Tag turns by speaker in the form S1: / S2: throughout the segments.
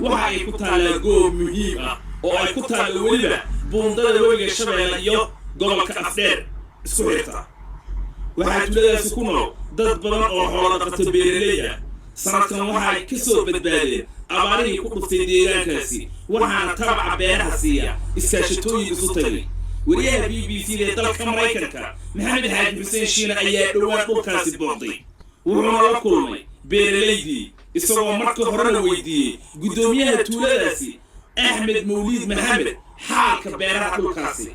S1: waxa ay ku taalaa goob muhiim ah oo ay ku taalo weliba buundada webiga Shabeelle iyo gobolka Afdheer isku xirta waxaa tuuladaasi ku nool dad badan oo xoolo dhaqato beeraley ah sanadkan waxay ka soo badbaadeen abaarihii ku dhuftay deegaankaasi waxaana tabaca beeraha siiya iskaashatooyin isu tagay wariyaha BBC ee dalka Mareykanka Maxamed Xaaji Xuseen Shiina ayaa dhowaan dhulkaasi booqday wuxuuna la kulmay beeraleydii isagoo marka horena weydiiyey gudoomiyaha tuuladaasi Axmed Mawlid Maxamed xaalka beeraha dhulkaasi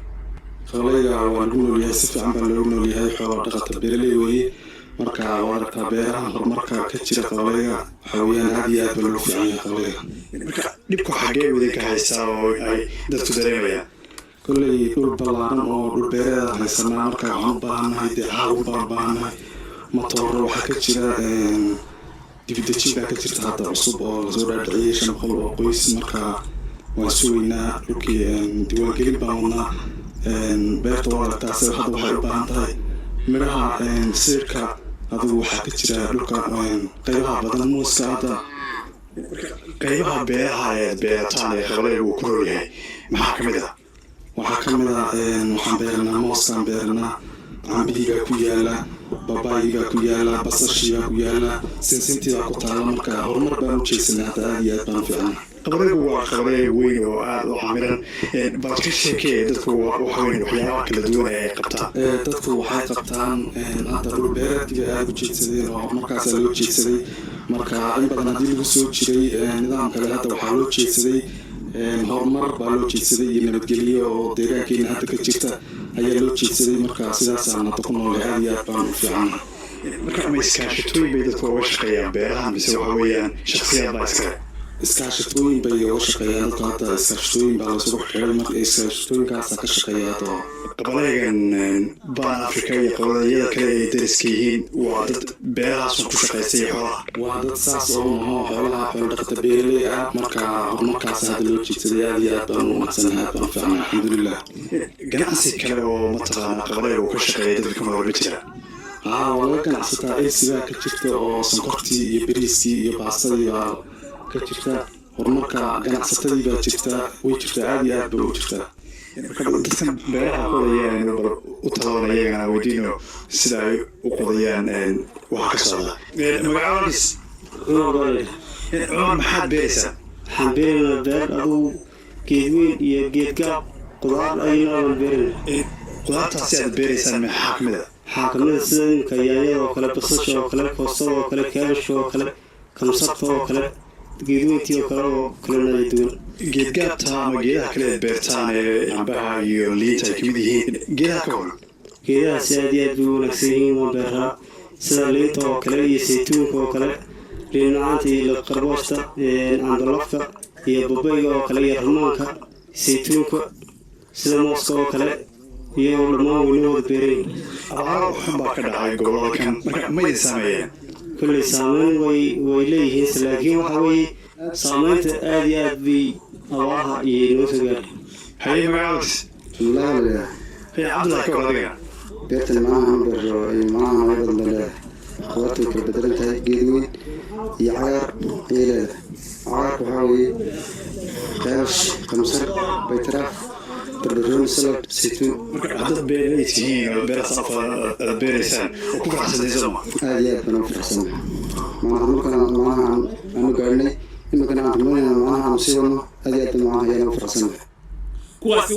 S2: xoolaha waa lagu noolyahay si fiican baa loogu noolyahay xoolo dhaqato beeraley weeye marka waarta beeraha horumarka ka jira xoolaha xawiyaan aad iyo aad baa loo fiican yahay xoolaha
S3: marka dhibku xagee wada ka haysaa oo ay dadku dareemayaan
S2: kulley dhul ballaaran oo dhul beereed haysanaa marka waxaan u baahanahay deecaal u baahanahay matooro waxaa ka jira dibadejin baa ka jirta hadda cusub oo lasoo dhaadhiciyey 500 oo qoys marka waan sugaynaa dhulkii diiwaangelin baan wadnaa beerta waartaas hadda waxay u baahan tahay midhaha sirka adigu waxaa ka jira dhulka qaybaha badan muuska hadda
S3: qaybaha beeraha ee beertaan ee xoolaha uu ku noolyahay maxaa ka mid ah
S2: waxaa ka mid ah waxaan beernaa mooskaan beernaa cambihiibaa ku yaala babayigaa ku yaala basashiibaa ku yaala sinsintiibaa ku taala marka horumar baan u jeesanay hadda aad iyo aad baan u fiicnaa
S3: qabareegu waa qabareeg weyn oo aad u xamiran baad ka sheekee dadku waxa weyn waxyaabaha kala duwan ee ay qabtaan
S2: dadku waxay qabtaan hadda dhul beereedkiiba aad u jeedsadeen oo markaasaa loo jeedsaday marka in badan haddii lagu soo jiray nidaam kale hadda waxaa loo jeedsaday horumar baa loo jeedsaday iyo nabadgelyo oo deegaankeena hadda ka jirta ayaa loo jeedsaday marka sidaasaan hadda ku noolay aad iyo aad baan u fiicana
S3: marka ma iskaashatooyin bay dadku uga shaqeeyaan beeraha mise waxa weeyaan shakhsiyaad baa iskale
S2: iskaashatooyin bay uga shaqeeyaan dadka hadda iskaashatooyin baa lasoo xiray marka iskaashatooyinkaasa ka shaqeeya hadda
S3: qabareegan baan Afrika iyo qabareeyada kale ee dariska yihiin waa dad beerahaas ku shaqeystay xoolaha
S2: waa dad saas oo xoolaha xoolo dhaqata beeraley ah marka horumarkaas hadda loo jeedsaday aad iyo aad baan u macsanahay baan fiicnaa alxamdulilah
S3: ganacsi kale oo mataqaana qabareeg uu ka shaqeeya dadka ma jira
S2: wala ganacsataa aysigaa ka jirta oo sonkortii iyo bariiskii iyo baastadii baa ka jirta horumarka ganacsatadii baa jirta way jirtaa aad iyo aad bay u jirtaa
S3: dadkan beeraha qodayaan bal u tabaana iyagana weydiino sida ay u qodayaan waxa ka socda magacaabis maxaad beeraysaa
S4: waxaan beeraynaa beer aduu geed weyn iyo geed gaab qudaar ayna aan beeraynaa
S3: qudaartaasi aad beeraysaan maxaa ka mid ah
S4: waxaa ka mid ah sida iminka yaanyada oo kale basasha oo kale koostada oo kale kaabashka oo kale kamsarta oo kale geedweyntii oo kale oo kalena duwan
S3: geedgaabta ama geedaha kale ee beertaan ee cambaha iyo liinta ay kamid yihiin geedaha ka waran
S4: geedahaasi aad iyo aad bay wanaagsan yihiin waa beeraa sida liinta oo kale iyo saytuunka oo kale liin macaanta iyo qarbooshta cambalafka iyo babayga oo kale iyo ramaanka saytuunka sida mooska oo kale iyo dhammaan weyna wada beerayn
S3: abaaro xun baa ka dhacay gobolkan marka ma idin saameeyeen
S4: kulley saameyn way leeyihiin laakiin waxa weeye saameynta aad iyo aad bay abaaraha iyo noo soo gaadhay
S3: haye magacaabis
S2: alhamdulilah
S3: haye cabdullahi ka war adiga
S2: beertan macnaha aan beero macnaha nooc badan baa leedahay qudaartay kala bedelan tahay geed weyn iyo cagaar ayay leedahay cagaarka waxaa weeye kaabash kamsar baytaraaf barbarooni salad saytuun
S3: marka haddaad beeraley tihiin oo beeraha aad beeraysaan oo ku faraxsanayso ma
S2: aad iyo aad baan u faraxsanahay macnaha markaan macnaha aanu gaadhnay imikana aan rumaynayna macnaha aanu sii wadno aad iyo aad baan macnaha ayaan u faraxsanahay
S1: kuwaasi